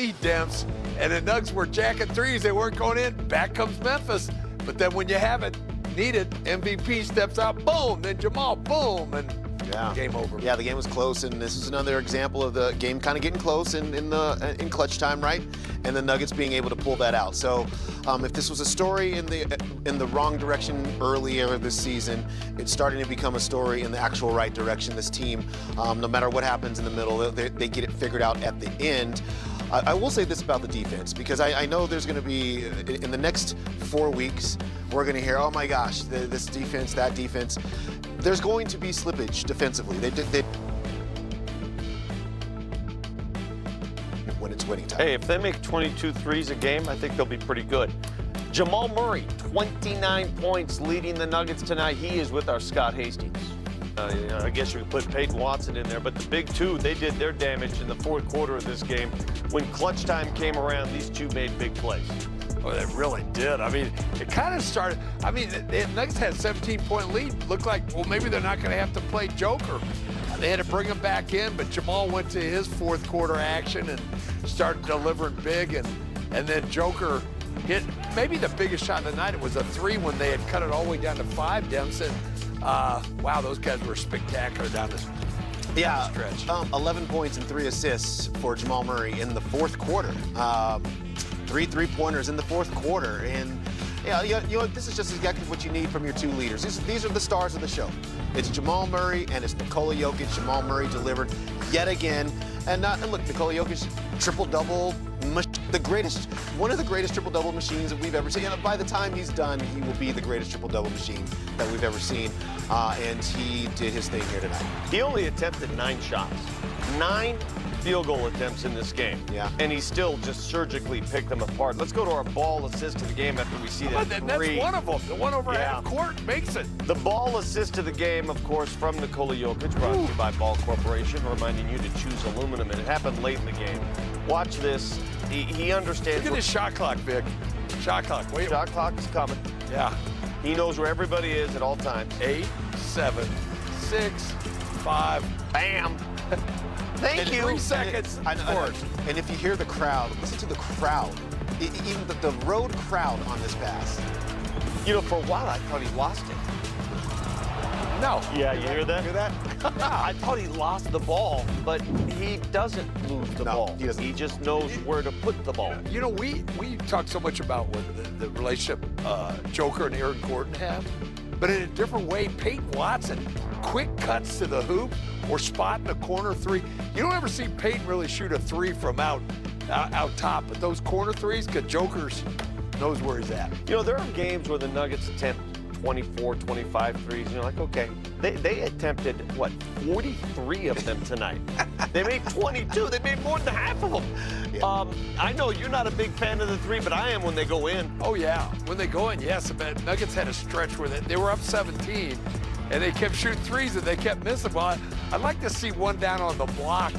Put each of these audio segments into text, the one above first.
need Demps. And the Nugs were jacking threes. They weren't going in. Back comes Memphis. But then when you have it needed, MVP steps out, boom, then Jamal, boom, and game over. Yeah, the game was close, and this is another example of the game kind of getting close in clutch time, right? And the Nuggets being able to pull that out. So if this was a story in the wrong direction earlier this season, it's starting to become a story in the actual right direction. This team, no matter what happens in the middle, they get it figured out at the end. I will say this about the defense, because I know there's going to be, in the next 4 weeks, we're going to hear, oh my gosh, this defense, that defense. There's going to be slippage defensively. They when it's winning time. Hey, if they make 22 threes a game, I think they'll be pretty good. Jamal Murray, 29 points, leading the Nuggets tonight. He is with our Scott Hastings. I guess you could put Peyton Watson in there, but the big two, they did their damage in the fourth quarter of this game. When clutch time came around, these two made big plays. Oh, they really did. I mean, it kind of started. I mean, the Nuggets had a 17-point lead. Looked like, well, maybe they're not going to have to play Joker. They had to bring him back in, but Jamal went to his fourth quarter action and started delivering big. And then Joker hit maybe the biggest shot of the night. It was a three when they had cut it all the way down to 5, Dempson. Wow, those guys were spectacular down the stretch. 11 points and 3 assists for Jamal Murray in the fourth quarter. 3 3-pointers in the fourth quarter. And you know, this is just exactly what you need from your two leaders. These are the stars of the show. It's Jamal Murray and it's Nikola Jokic. Jamal Murray delivered yet again. And look, Nikola Jokic, triple-double, one of the greatest triple-double machines that we've ever seen. And by the time he's done, he will be the greatest triple-double machine that we've ever seen. And he did his thing here tonight. He only attempted 9 shots. 9 field goal attempts in this game. Yeah. And he still just surgically picked them apart. Let's go to our ball assist to the game after we see that three. That's one of them. The one over half court makes it. The ball assist to the game, of course, from Nikola Jokic, brought to you by Ball Corporation, reminding you to choose aluminum. And it happened late in the game. Watch this. He understands. Look at his shot clock, Vic. Shot clock. Wait. Shot clock is coming. Yeah. He knows where everybody is at all times. 8, 7, 6, 5. Bam. Thank you. 3 seconds. I know. And if you hear the crowd, listen to the crowd. Even the road crowd on this pass. You know, for a while I thought he lost it. No. Yeah, you hear that? Hear that? I thought he lost the ball, but he doesn't lose the ball. He doesn't. He just knows where to put the ball. You know, we talk so much about what the relationship Joker and Aaron Gordon have, but in a different way, Peyton Watson, quick cuts to the hoop or spot in a corner three. You don't ever see Peyton really shoot a three from out top, but those corner threes, because Joker's knows where he's at. You know, there are games where the Nuggets attempt 24, 25 threes, and you're like, okay. They attempted, what, 43 of them tonight. They made 22. They made more than half of them. Yeah. I know you're not a big fan of the three, but I am when they go in. Oh, yeah. When they go in, yes. The Nuggets had a stretch where they were up 17, and they kept shooting threes, and they kept missing. Well, I'd like to see one down on the block.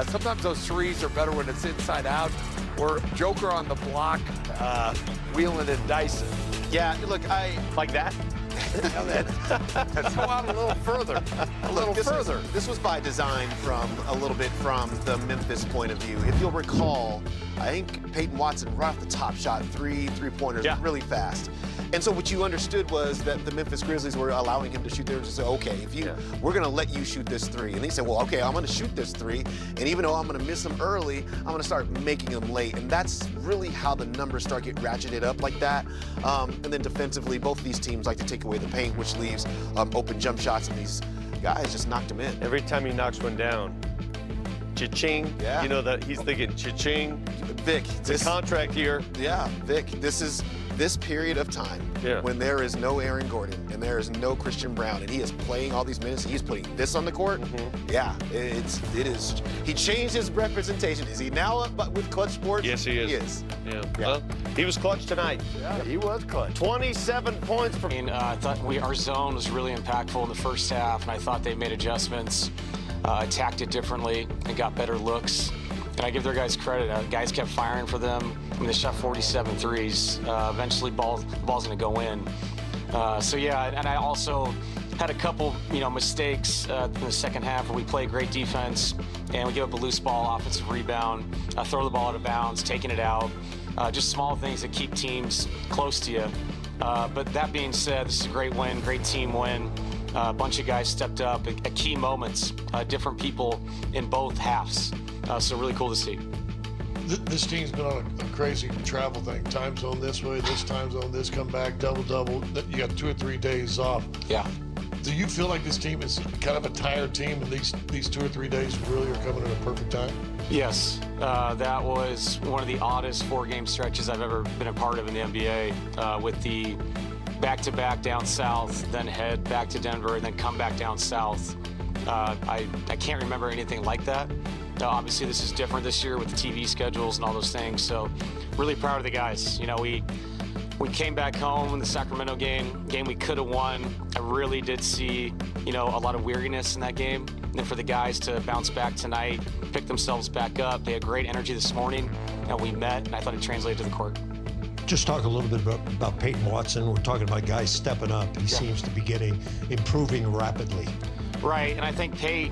Sometimes those threes are better when it's inside out, or Joker on the block, wheeling and dicing. Yeah, look, like that? Let's go out a little further. This was by design a little bit from the Memphis point of view. If you'll recall, I think Peyton Watson right off the top shot 3 3-pointers really fast. And so what you understood was that the Memphis Grizzlies were allowing him to shoot there and just say, okay, we're going to let you shoot this three. And he said, well, okay, I'm going to shoot this three. And even though I'm going to miss them early, I'm going to start making them late. And that's really how the numbers start getting ratcheted up like that. And then defensively, both of these teams like to take away the paint, which leaves open jump shots, and these guys just knocked them in. Every time he knocks one down, cha-ching. Yeah. You know that he's thinking cha-ching. Vic, this contract year. Yeah, Vic, this period of time when there is no Aaron Gordon and there is no Christian Brown and he is playing all these minutes, he's putting this on the court. Yeah, it is. He changed his representation. Is he now up with Clutch Sports? Yes, he is. He is. Yeah. Well, he was clutch tonight. Yeah, he was clutch. 27 points for. I thought our zone was really impactful in the first half, and I thought they made adjustments, attacked it differently, and got better looks. And I give their guys credit. Guys kept firing for them. I mean, they shot 47 threes. Eventually, the ball's going to go in. So, yeah, and I also had a couple, mistakes in the second half where we played great defense and we give up a loose ball, offensive rebound, throw the ball out of bounds, taking it out. Just small things that keep teams close to you. But that being said, this is a great win, great team win. A bunch of guys stepped up at key moments, different people in both halves. So really cool to see. This team's been on a crazy travel thing. Time zone this way, this time zone, this, come back, double. You got 2 or 3 days off. Yeah. Do you feel like this team is kind of a tired team and these 2 or 3 days really are coming at a perfect time? Yes, that was one of the oddest 4-game stretches I've ever been a part of in the NBA, with the back-to-back down south, then head back to Denver, and then come back down south. I can't remember anything like that. Obviously, this is different this year with the TV schedules and all those things, so really proud of the guys. We came back home in the Sacramento game we could have won. I really did see, a lot of weariness in that game. And then for the guys to bounce back tonight, pick themselves back up. They had great energy this morning, and we met, and I thought it translated to the court. Just talk a little bit about Peyton Watson. We're talking about guys stepping up. He seems to be improving rapidly. Right, and I think Pate,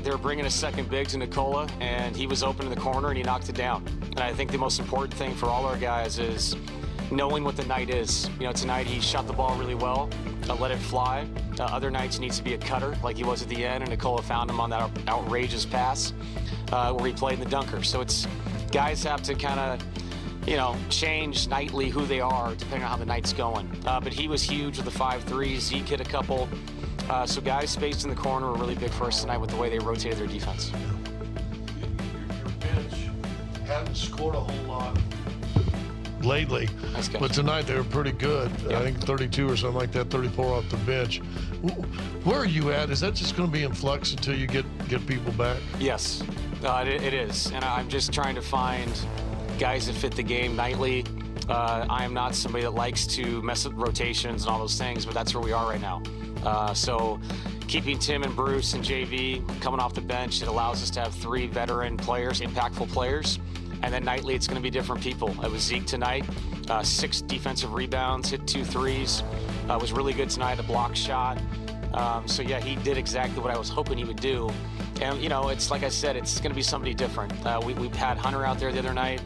they're bringing a second big to Nicola, and he was open in the corner, and he knocked it down. And I think the most important thing for all our guys is knowing what the night is. Tonight he shot the ball really well, let it fly. Other nights he needs to be a cutter like he was at the end, and Nicola found him on that outrageous pass where he played in the dunker. So guys have to kind of, change nightly who they are depending on how the night's going. But he was huge with the 5-3. Zeke hit a couple. So guys spaced in the corner were really big for us tonight with the way they rotated their defense. Your bench hadn't scored a whole lot lately, but tonight they were pretty good. Yeah. I think 32 or something like that, 34 off the bench. Where are you at? Is that just going to be in flux until you get people back? Yes, it is. And I'm just trying to find guys that fit the game nightly. I am not somebody that likes to mess with rotations and all those things, but that's where we are right now. So keeping Tim and Bruce and JV coming off the bench, it allows us to have 3 veteran players, impactful players. And then nightly, it's going to be different people. It was Zeke tonight, 6 defensive rebounds, hit 2 threes. Was really good tonight, a block shot. So yeah, he did exactly what I was hoping he would do. And it's like I said, it's going to be somebody different. We've had Hunter out there the other night.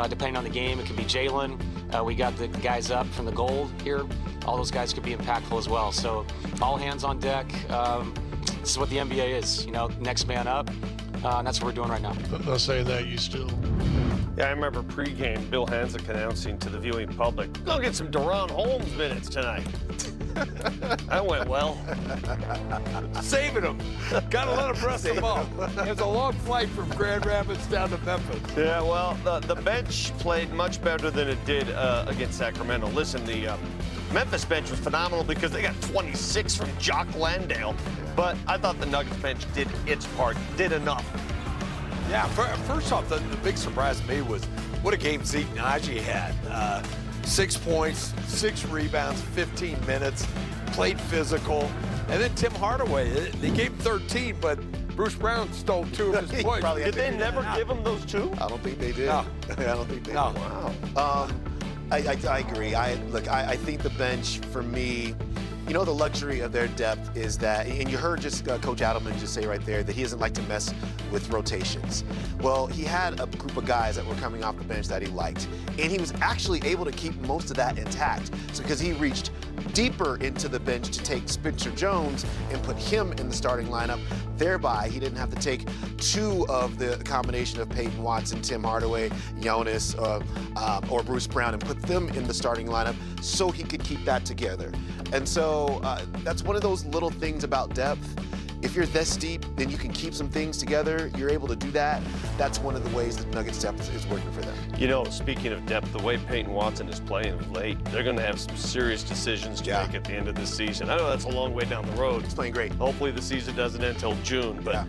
Depending on the game, it could be Jalen. We got the guys up from the gold here. All those guys could be impactful as well. So all hands on deck. This is what the NBA is. Next man up. And that's what we're doing right now. I'm not saying that, you still. Yeah, I remember pregame Bill Hanzik announcing to the viewing public, "Go get some Deron Holmes minutes tonight." That went well. Saving them. Got to let them rest them off. It's a long flight from Grand Rapids down to Memphis. Yeah, well, the bench played much better than it did against Sacramento. Listen, the Memphis bench was phenomenal because they got 26 from Jock Landale. But I thought the Nuggets bench did its part, did enough. Yeah, first off, the big surprise to me was what a game Zeke Naji had. 6 points, 6 rebounds, 15 minutes, played physical. And then Tim Hardaway, they gave him 13, but Bruce Brown stole 2 of his points. Did they never give him those 2? I don't think they did. No. I don't think they did. Wow. I agree. I think the bench, for me, the luxury of their depth is that, and you heard just Coach Adelman just say right there that he doesn't like to mess with rotations. Well, he had a group of guys that were coming off the bench that he liked, and he was actually able to keep most of that intact. So because he reached deeper into the bench to take Spencer Jones and put him in the starting lineup, thereby he didn't have to take 2 of the combination of Peyton Watson, Tim Hardaway, Jonas, or Bruce Brown and put them in the starting lineup so he could keep that together. And so that's one of those little things about depth. If you're this deep, then you can keep some things together. You're able to do that. That's one of the ways that Nuggets depth is working for them. Speaking of depth, the way Peyton Watson is playing of late, they're going to have some serious decisions to make at the end of this season. I know that's a long way down the road. He's playing great. Hopefully the season doesn't end until June, but